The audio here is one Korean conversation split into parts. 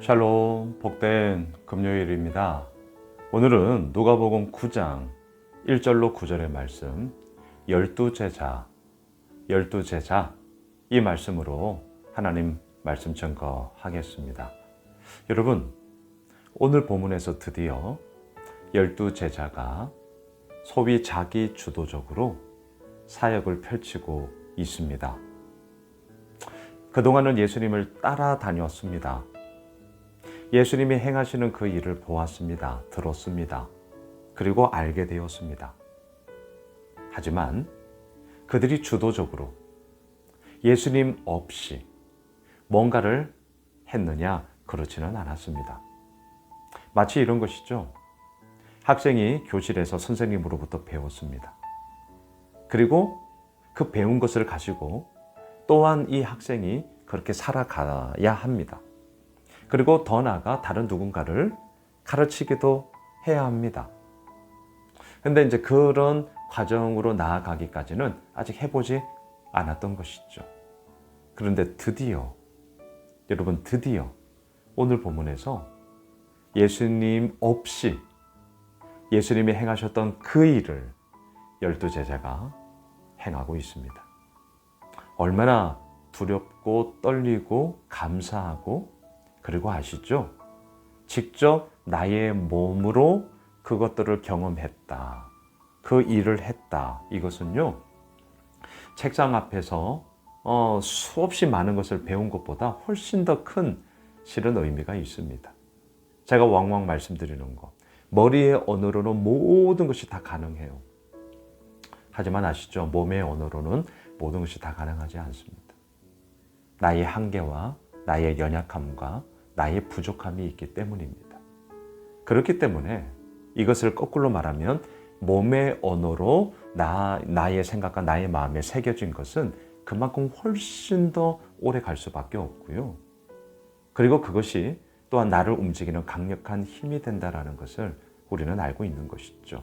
샬롬, 복된 금요일입니다. 오늘은 누가복음 9장 1절로 9절의 말씀, 열두 제자 이 말씀으로 하나님 말씀 증거하겠습니다. 여러분, 오늘 본문에서 드디어 열두 제자가 소위 자기 주도적으로 사역을 펼치고 있습니다. 그동안은 예수님을 따라다녔습니다. 예수님이 행하시는 그 일을 보았습니다. 들었습니다. 그리고 알게 되었습니다. 하지만 그들이 주도적으로 예수님 없이 뭔가를 했느냐? 그렇지는 않았습니다. 마치 이런 것이죠. 학생이 교실에서 선생님으로부터 배웠습니다. 그리고 그 배운 것을 가지고 또한 이 학생이 그렇게 살아가야 합니다. 그리고 더 나아가 다른 누군가를 가르치기도 해야 합니다. 근데 이제 그런 과정으로 나아가기까지는 아직 해보지 않았던 것이죠. 그런데 여러분 드디어 오늘 본문에서 예수님 없이 예수님이 행하셨던 그 일을 열두 제자가 행하고 있습니다. 얼마나 두렵고 떨리고 감사하고 그리고 아시죠? 직접 나의 몸으로 그것들을 경험했다. 그 일을 했다. 이것은요, 책상 앞에서 수없이 많은 것을 배운 것보다 훨씬 더 큰 실은 의미가 있습니다. 제가 왕왕 말씀드리는 것, 머리의 언어로는 모든 것이 다 가능해요. 하지만 아시죠? 몸의 언어로는 모든 것이 다 가능하지 않습니다. 나의 한계와 나의 연약함과 나의 부족함이 있기 때문입니다. 그렇기 때문에 이것을 거꾸로 말하면 몸의 언어로 나의 생각과 나의 마음에 새겨진 것은 그만큼 훨씬 더 오래 갈 수밖에 없고요. 그리고 그것이 또한 나를 움직이는 강력한 힘이 된다는 것을 우리는 알고 있는 것이죠.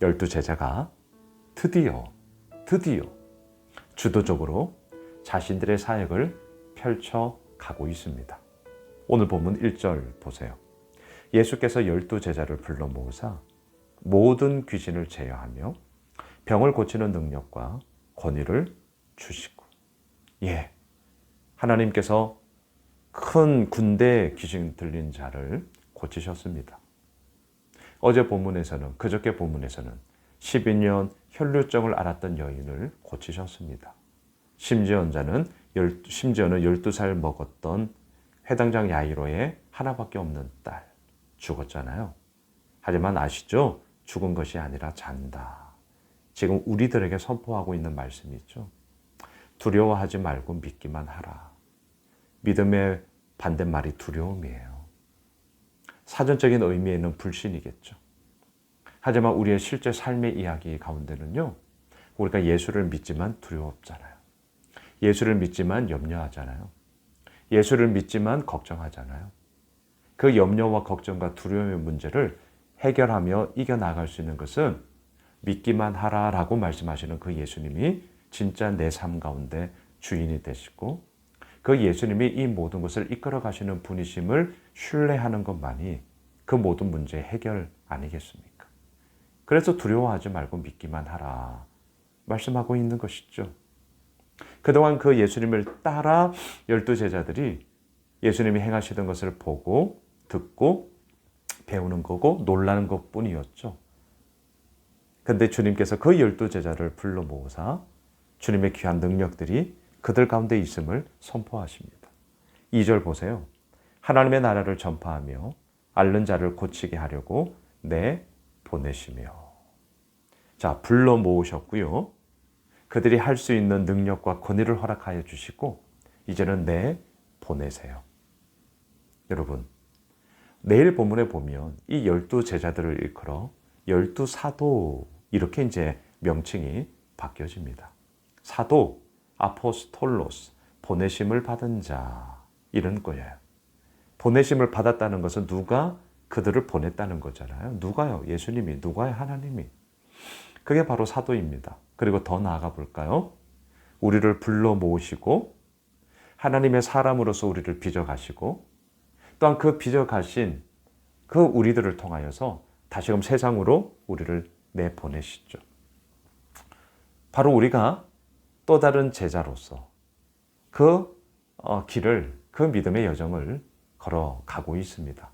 열두 제자가 드디어 주도적으로 자신들의 사역을 펼쳐가고 있습니다. 오늘 본문 1절 보세요. 예수께서 열두 제자를 불러 모으사 모든 귀신을 제어하며 병을 고치는 능력과 권위를 주시고, 하나님께서 큰 군대 귀신 들린 자를 고치셨습니다. 그저께 본문에서는 12년 혈루증을 앓았던 여인을 고치셨습니다. 심지어는 12살 먹었던 회당장 야이로의 하나밖에 없는 딸 죽었잖아요. 하지만 아시죠? 죽은 것이 아니라 잔다. 지금 우리들에게 선포하고 있는 말씀이 있죠. 두려워하지 말고 믿기만 하라. 믿음의 반대말이 두려움이에요. 사전적인 의미에는 불신이겠죠. 하지만 우리의 실제 삶의 이야기 가운데는요, 우리가 예수를 믿지만 두려웠잖아요. 예수를 믿지만 염려하잖아요. 예수를 믿지만 걱정하잖아요. 그 염려와 걱정과 두려움의 문제를 해결하며 이겨나갈 수 있는 것은 믿기만 하라라고 말씀하시는 그 예수님이 진짜 내 삶 가운데 주인이 되시고, 그 예수님이 이 모든 것을 이끌어 가시는 분이심을 신뢰하는 것만이 그 모든 문제의 해결 아니겠습니까? 그래서 두려워하지 말고 믿기만 하라 말씀하고 있는 것이죠. 그동안 그 예수님을 따라 열두 제자들이 예수님이 행하시던 것을 보고 듣고 배우는 거고 놀라는 것뿐이었죠. 그런데 주님께서 그 열두 제자를 불러 모으사 주님의 귀한 능력들이 그들 가운데 있음을 선포하십니다. 2절 보세요. 하나님의 나라를 전파하며 앓는 자를 고치게 하려고 보내시며. 자, 불러 모으셨고요. 그들이 할 수 있는 능력과 권위를 허락하여 주시고 이제는 보내세요. 여러분, 내일 본문에 보면 이 열두 제자들을 일컬어 열두 사도 이렇게 이제 명칭이 바뀌어집니다. 사도, 아포스톨로스, 보내심을 받은 자 이런 거예요. 보내심을 받았다는 것은 누가 그들을 보냈다는 거잖아요. 누가요? 예수님이. 누가요? 하나님이. 그게 바로 사도입니다. 그리고 더 나아가 볼까요? 우리를 불러 모으시고 하나님의 사람으로서 우리를 빚어가시고 또한 그 빚어가신 그 우리들을 통하여서 다시금 세상으로 우리를 내보내시죠. 바로 우리가 또 다른 제자로서 그 길을, 그 믿음의 여정을 걸어가고 있습니다.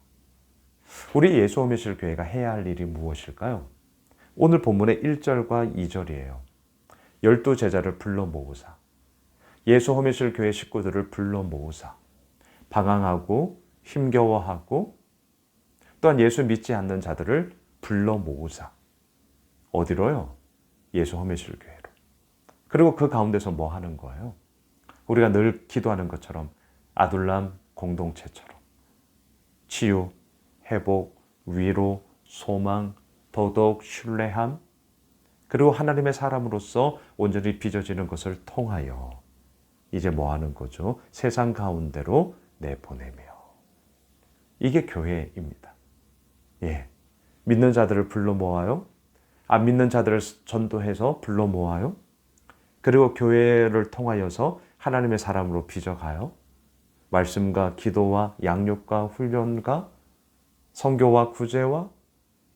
우리 예수 오미실 교회가 해야 할 일이 무엇일까요? 오늘 본문의 1절과 2절이에요. 12제자를 불러 모으사, 예수 오미실 교회 식구들을 불러 모으사, 방황하고 힘겨워하고 또한 예수 믿지 않는 자들을 불러 모으사. 어디로요? 예수 오미실 교회로. 그리고 그 가운데서 뭐 하는 거예요? 우리가 늘 기도하는 것처럼 아둘람 공동체처럼 치유, 회복, 위로, 소망, 도덕, 신뢰함, 그리고 하나님의 사람으로서 온전히 빚어지는 것을 통하여 이제 뭐 하는 거죠? 세상 가운데로 내보내며. 이게 교회입니다. 예. 믿는 자들을 불러 모아요. 안 믿는 자들을 전도해서 불러 모아요. 그리고 교회를 통하여서 하나님의 사람으로 빚어가요. 말씀과 기도와 양육과 훈련과 선교와 구제와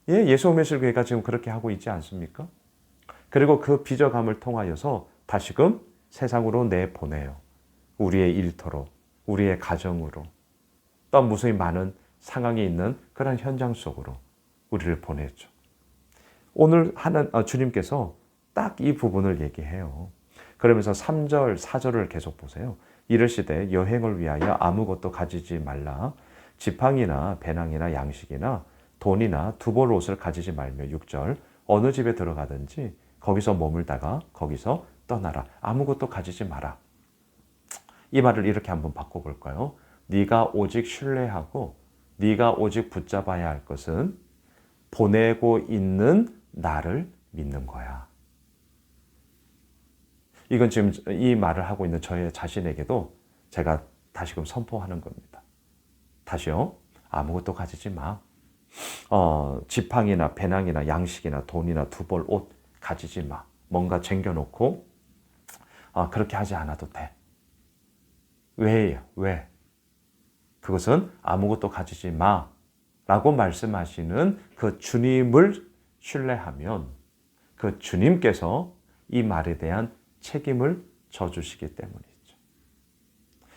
예수 오미실 교회가 지금 그렇게 하고 있지 않습니까? 그리고 그 빚어감을 통하여서 다시금 세상으로 내보내요. 우리의 일터로, 우리의 가정으로, 또 무수히 많은 상황이 있는 그런 현장 속으로 우리를 보냈죠. 오늘 주님께서 딱 이 부분을 얘기해요. 그러면서 3절, 4절을 계속 보세요. 이르시되 여행을 위하여 아무것도 가지지 말라. 지팡이나 배낭이나 양식이나 돈이나 두벌 옷을 가지지 말며 6절 어느 집에 들어가든지 거기서 머물다가 거기서 떠나라. 아무것도 가지지 마라. 이 말을 이렇게 한번 바꿔볼까요? 네가 오직 신뢰하고 네가 오직 붙잡아야 할 것은 보내고 있는 나를 믿는 거야. 이건 지금 이 말을 하고 있는 저의 자신에게도 제가 다시금 선포하는 겁니다. 다시요. 아무것도 가지지 마. 지팡이나 배낭이나 양식이나 돈이나 두벌 옷 가지지 마. 뭔가 쟁겨놓고 그렇게 하지 않아도 돼. 왜요? 왜? 그것은 아무것도 가지지 마 라고 말씀하시는 그 주님을 신뢰하면 그 주님께서 이 말에 대한 책임을 져주시기 때문이죠.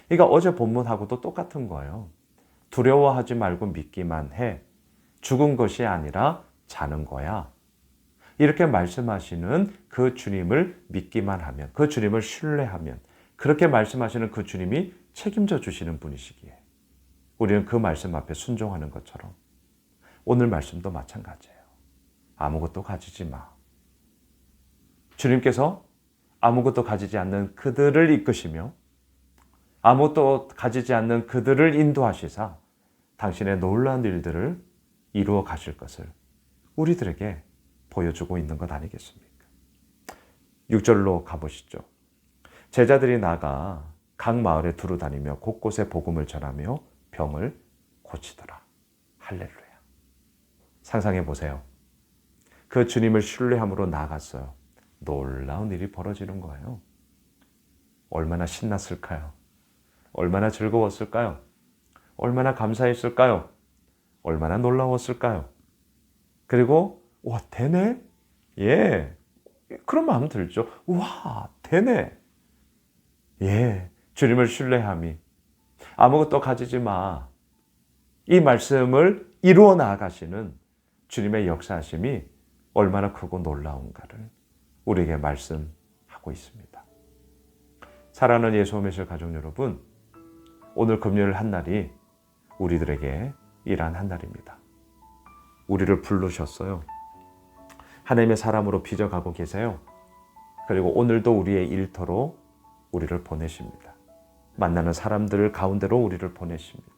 그러니까 어제 본문하고도 똑같은 거예요. 두려워하지 말고 믿기만 해. 죽은 것이 아니라 자는 거야. 이렇게 말씀하시는 그 주님을 믿기만 하면, 그 주님을 신뢰하면, 그렇게 말씀하시는 그 주님이 책임져 주시는 분이시기에 우리는 그 말씀 앞에 순종하는 것처럼 오늘 말씀도 마찬가지예요. 아무것도 가지지 마. 주님께서 아무것도 가지지 않는 그들을 이끄시며 아무것도 가지지 않는 그들을 인도하시사 당신의 놀라운 일들을 이루어 가실 것을 우리들에게 보여주고 있는 것 아니겠습니까? 6절로 가보시죠. 제자들이 나가 각 마을에 두루 다니며 곳곳에 복음을 전하며 병을 고치더라. 할렐루야. 상상해 보세요. 그 주님을 신뢰함으로 나아갔어요. 놀라운 일이 벌어지는 거예요. 얼마나 신났을까요? 얼마나 즐거웠을까요? 얼마나 감사했을까요? 얼마나 놀라웠을까요? 그리고 와, 되네? 예. 그런 마음 들죠. 와, 되네. 예. 주님을 신뢰함이 아무것도 가지지 마. 이 말씀을 이루어 나아가시는 주님의 역사하심이 얼마나 크고 놀라운가를 우리에게 말씀하고 있습니다. 사랑하는 예수 오미실 가족 여러분, 오늘 금요일 한 날이 우리들에게 일한 한 날입니다. 우리를 부르셨어요. 하나님의 사람으로 빚어가고 계세요. 그리고 오늘도 우리의 일터로 우리를 보내십니다. 만나는 사람들 가운데로 우리를 보내십니다.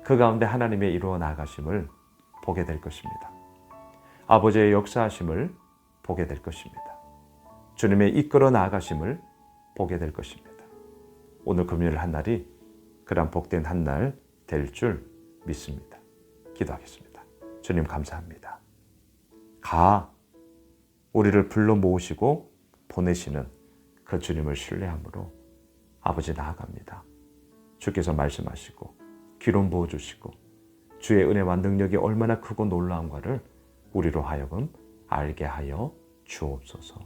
그 가운데 하나님의 이루어 나가심을 보게 될 것입니다. 아버지의 역사하심을 보게 될 것입니다. 주님의 이끌어 나가심을 보게 될 것입니다. 오늘 금요일 한 날이 그런 복된 한 날 될 줄 믿습니다. 기도하겠습니다. 주님 감사합니다. 우리를 불러 모으시고 보내시는 그 주님을 신뢰함으로 아버지 나아갑니다. 주께서 말씀하시고 기름 부어주시고 주의 은혜와 능력이 얼마나 크고 놀라운가를 우리로 하여금 알게 하여 주옵소서.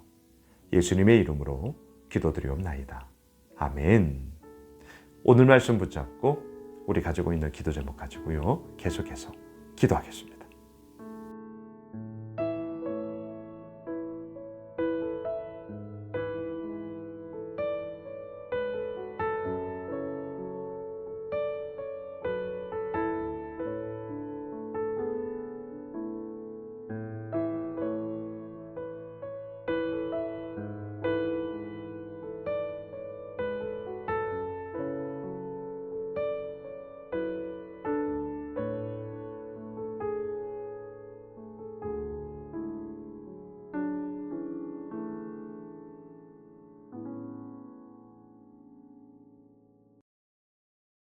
예수님의 이름으로 기도드리옵나이다. 아멘. 오늘 말씀 붙잡고 우리 가지고 있는 기도 제목 가지고요. 계속해서 기도하겠습니다.